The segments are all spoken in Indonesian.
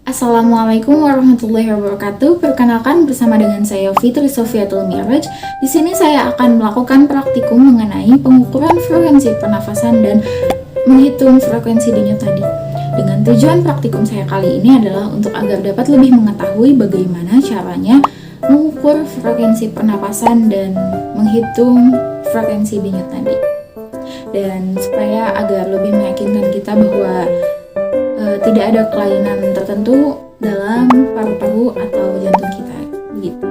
Assalamualaikum warahmatullahi wabarakatuh. Perkenalkan bersama dengan saya Fitri Sofiatul Mi'raj. Di sini saya akan melakukan praktikum mengenai pengukuran frekuensi pernafasan dan menghitung frekuensi denyut nadi. Dengan tujuan praktikum saya kali ini adalah untuk agar dapat lebih mengetahui bagaimana caranya mengukur frekuensi pernapasan dan menghitung frekuensi denyut nadi. Dan supaya agar lebih meyakinkan kita bahwa tidak ada kelainan tertentu dalam paru-paru atau jantung kita, begitu.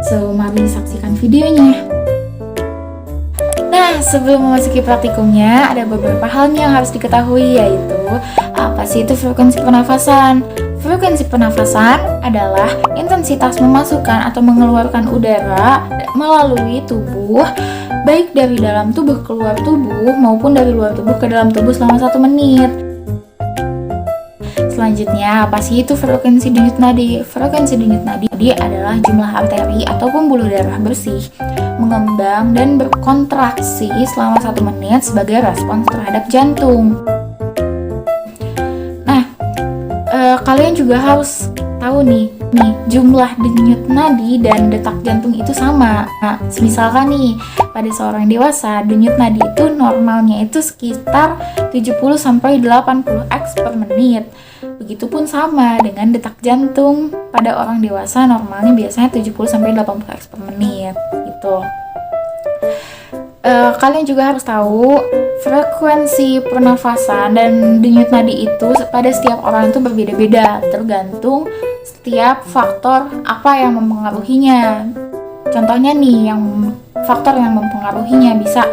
So, mari saksikan videonya. Nah, sebelum memasuki praktikumnya, ada beberapa hal yang harus diketahui, yaitu apa sih itu frekuensi pernafasan? Frekuensi pernafasan adalah intensitas memasukkan atau mengeluarkan udara melalui tubuh, baik dari dalam tubuh keluar tubuh maupun dari luar tubuh ke dalam tubuh selama 1 menit. Selanjutnya, apa sih itu frekuensi denyut nadi? Frekuensi denyut nadi adalah jumlah arteri atau pembuluh darah bersih mengembang dan berkontraksi selama 1 menit sebagai respons terhadap jantung. Nah, kalian juga harus tahu nih jumlah denyut nadi dan detak jantung itu sama. Nah, misalkan nih pada seorang dewasa denyut nadi itu normalnya itu sekitar 70-80 X per menit. Begitupun sama dengan detak jantung pada orang dewasa normalnya biasanya 70-80 X per menit gitu. Kalian juga harus tahu frekuensi pernafasan dan denyut nadi itu pada setiap orang itu berbeda-beda tergantung setiap faktor apa yang mempengaruhinya. Contohnya nih, faktor yang mempengaruhinya bisa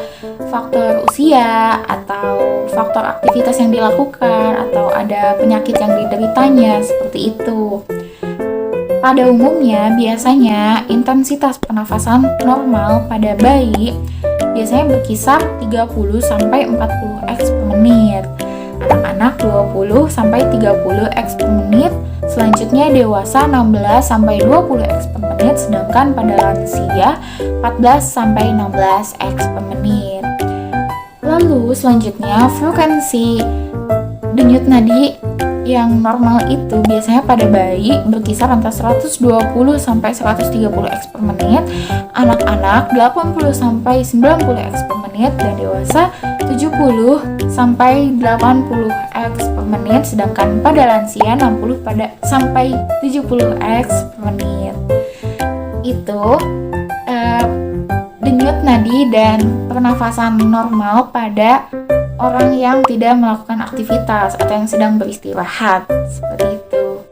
faktor usia atau faktor aktivitas yang dilakukan atau ada penyakit yang dideritanya, seperti itu. Pada umumnya, biasanya intensitas pernafasan normal pada bayi biasanya berkisar 30-40 X per menit. Anak-anak 20-30 X per menit. Selanjutnya dewasa 16-20 X per menit, sedangkan pada lansia 14-16 X per menit. Lalu selanjutnya frekuensi denyut nadi yang normal itu biasanya pada bayi berkisar antara 120-130 X per menit, anak-anak 80-90 X per menit, dan dewasa 70-80 X per menit, sedangkan pada lansia 60-70 X per menit. Itu denyut nadi dan pernafasan normal pada orang yang tidak melakukan aktivitas atau yang sedang beristirahat, seperti itu.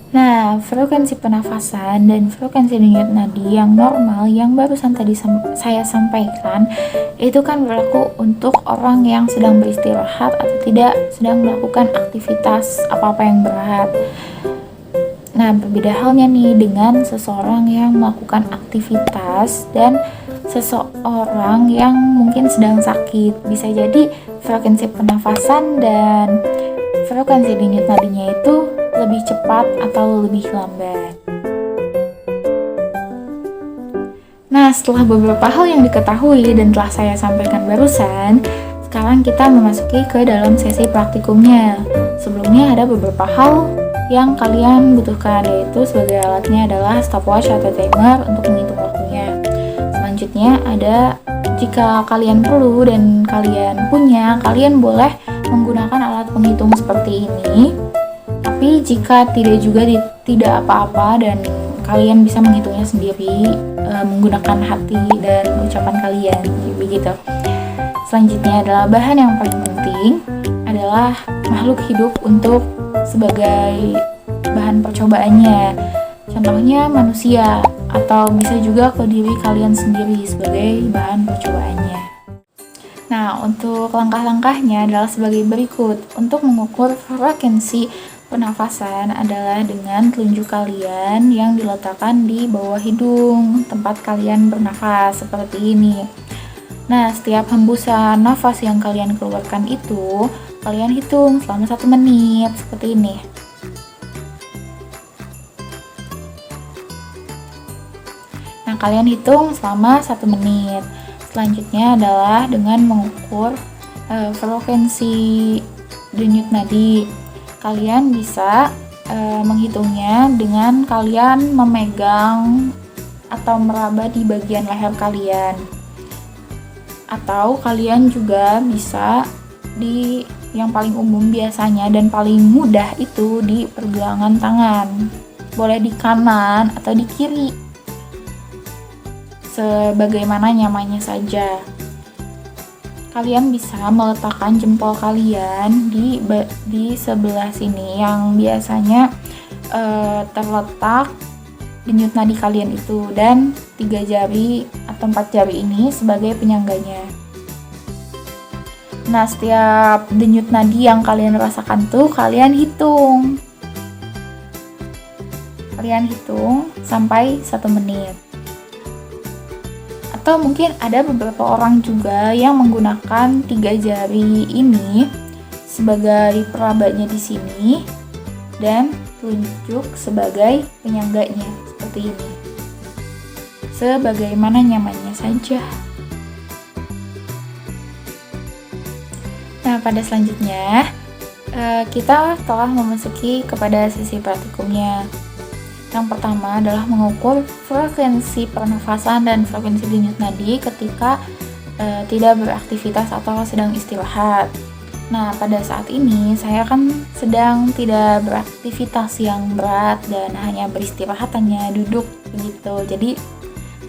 Nah, frekuensi pernafasan dan frekuensi denyut nadi yang normal yang barusan tadi saya sampaikan itu kan berlaku untuk orang yang sedang beristirahat atau tidak sedang melakukan aktivitas apa-apa yang berat. Nah, berbeda halnya nih dengan seseorang yang melakukan aktivitas dan seseorang yang mungkin sedang sakit. Bisa jadi frekuensi pernafasan dan frekuensi denyut nadinya itu lebih cepat atau lebih lambat. Nah, setelah beberapa hal yang diketahui dan telah saya sampaikan barusan, sekarang kita memasuki ke dalam sesi praktikumnya. Sebelumnya ada beberapa hal yang kalian butuhkan, yaitu sebagai alatnya adalah stopwatch atau timer untuk menghitung waktunya. Selanjutnya ada, jika kalian perlu dan kalian punya, kalian boleh menggunakan alat penghitung seperti ini. Tapi jika tidak apa-apa dan kalian bisa menghitungnya sendiri menggunakan hati dan ucapan kalian, begitu. Selanjutnya adalah bahan yang paling penting adalah makhluk hidup untuk sebagai bahan percobaannya. Contohnya manusia, atau bisa juga ke diri kalian sendiri sebagai bahan percobaannya. Nah, untuk langkah-langkahnya adalah sebagai berikut. Untuk mengukur frekuensi pernafasan adalah dengan telunjuk kalian yang diletakkan di bawah hidung tempat kalian bernafas, seperti ini. Nah, setiap hembusan nafas yang kalian keluarkan itu kalian hitung selama 1 menit, seperti ini. Nah, kalian hitung selama 1 menit. Selanjutnya adalah dengan mengukur frekuensi denyut nadi. Kalian bisa menghitungnya dengan kalian memegang atau meraba di bagian leher kalian. Atau kalian juga bisa di yang paling umum biasanya dan paling mudah itu di pergelangan tangan. Boleh di kanan atau di kiri, sebagaimana nyamannya saja. Kalian bisa meletakkan jempol kalian di sebelah sini yang biasanya terletak denyut nadi kalian itu, dan 3 jari atau 4 jari ini sebagai penyangganya. Nah, setiap denyut nadi yang kalian rasakan tuh kalian hitung sampai 1 menit. Atau mungkin ada beberapa orang juga yang menggunakan 3 jari ini sebagai perabanya di sini dan telunjuk sebagai penyangganya seperti ini. Sebagaimana nyamannya saja. Nah, pada selanjutnya kita telah memasuki kepada sesi praktikumnya. Yang pertama adalah mengukur frekuensi pernafasan dan frekuensi denyut nadi ketika tidak beraktivitas atau sedang istirahat. Nah, pada saat ini saya kan sedang tidak beraktivitas yang berat dan hanya beristirahat, hanya duduk begitu. Jadi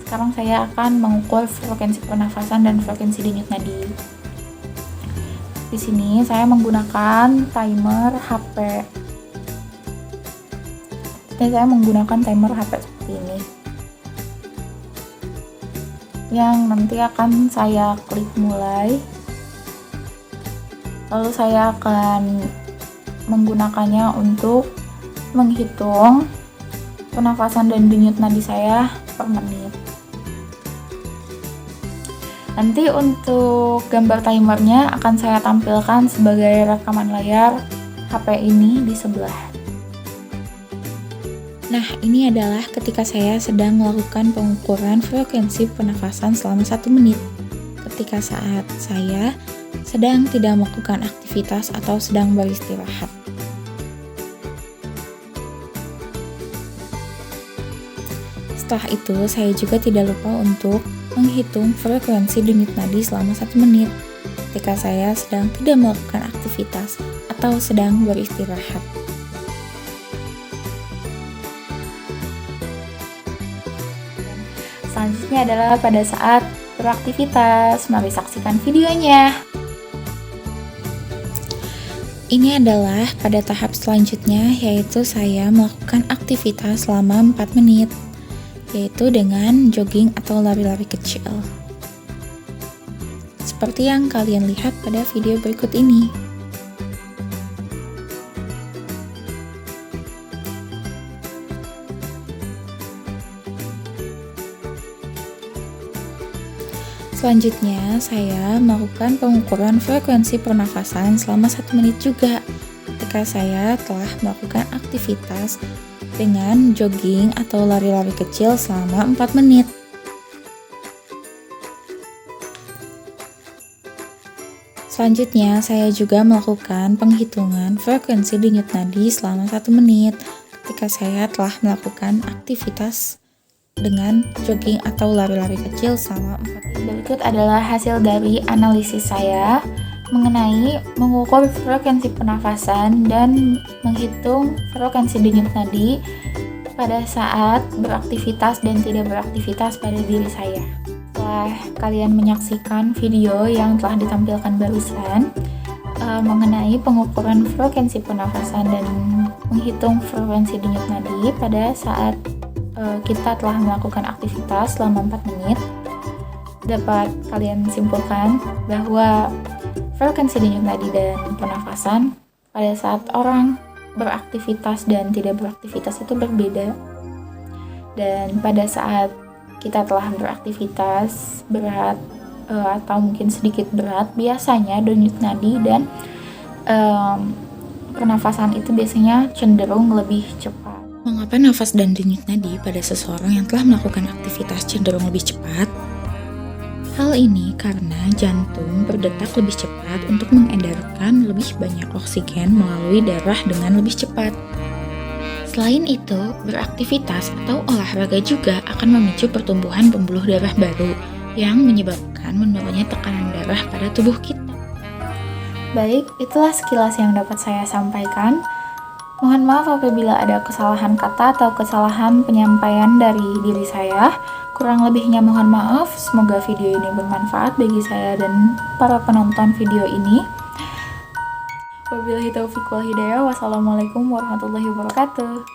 sekarang saya akan mengukur frekuensi pernafasan dan frekuensi denyut nadi. Di sini saya menggunakan timer HP. Saya menggunakan timer HP seperti ini, yang nanti akan saya klik mulai, lalu saya akan menggunakannya untuk menghitung pernafasan dan denyut nadi saya per menit. Nanti untuk gambar timernya akan saya tampilkan sebagai rekaman layar HP ini di sebelah. Nah, ini adalah ketika saya sedang melakukan pengukuran frekuensi pernafasan selama 1 menit. Ketika saat saya sedang tidak melakukan aktivitas atau sedang beristirahat. Setelah itu, saya juga tidak lupa untuk menghitung frekuensi denyut nadi selama 1 menit ketika saya sedang tidak melakukan aktivitas atau sedang beristirahat. Selanjutnya adalah pada saat beraktivitas. Mari saksikan videonya. Ini adalah pada tahap selanjutnya, yaitu saya melakukan aktivitas selama 4 menit, yaitu dengan jogging atau lari-lari kecil. Seperti yang kalian lihat pada video berikut ini. Selanjutnya, saya melakukan pengukuran frekuensi pernafasan selama 1 menit juga ketika saya telah melakukan aktivitas dengan jogging atau lari-lari kecil selama 4 menit. Selanjutnya, saya juga melakukan penghitungan frekuensi denyut nadi selama 1 menit ketika saya telah melakukan aktivitas dengan jogging atau lari-lari kecil selama 4 menit. Berikut adalah hasil dari analisis saya mengenai mengukur frekuensi pernafasan dan menghitung frekuensi denyut nadi pada saat beraktivitas dan tidak beraktivitas pada diri saya. Setelah kalian menyaksikan video yang telah ditampilkan barusan mengenai pengukuran frekuensi pernafasan dan menghitung frekuensi denyut nadi pada saat kita telah melakukan aktivitas selama 4 menit, dapat kalian simpulkan bahwa frekuensi denyut nadi dan pernafasan pada saat orang beraktivitas dan tidak beraktivitas itu berbeda. Dan pada saat kita telah beraktivitas berat atau mungkin sedikit berat, biasanya denyut nadi dan pernafasan itu biasanya cenderung lebih cepat. Mengapa nafas dan denyut nadi pada seseorang yang telah melakukan aktivitas cenderung lebih cepat? Hal ini karena jantung berdetak lebih cepat untuk mengedarkan lebih banyak oksigen melalui darah dengan lebih cepat. Selain itu, beraktivitas atau olahraga juga akan memicu pertumbuhan pembuluh darah baru yang menyebabkan menurunnya tekanan darah pada tubuh kita. Baik, itulah sekilas yang dapat saya sampaikan. Mohon maaf apabila ada kesalahan kata atau kesalahan penyampaian dari diri saya. Kurang lebihnya mohon maaf. Semoga video ini bermanfaat bagi saya dan para penonton video ini. Wabillahi taufiq wal hidayah. Wassalamualaikum warahmatullahi wabarakatuh.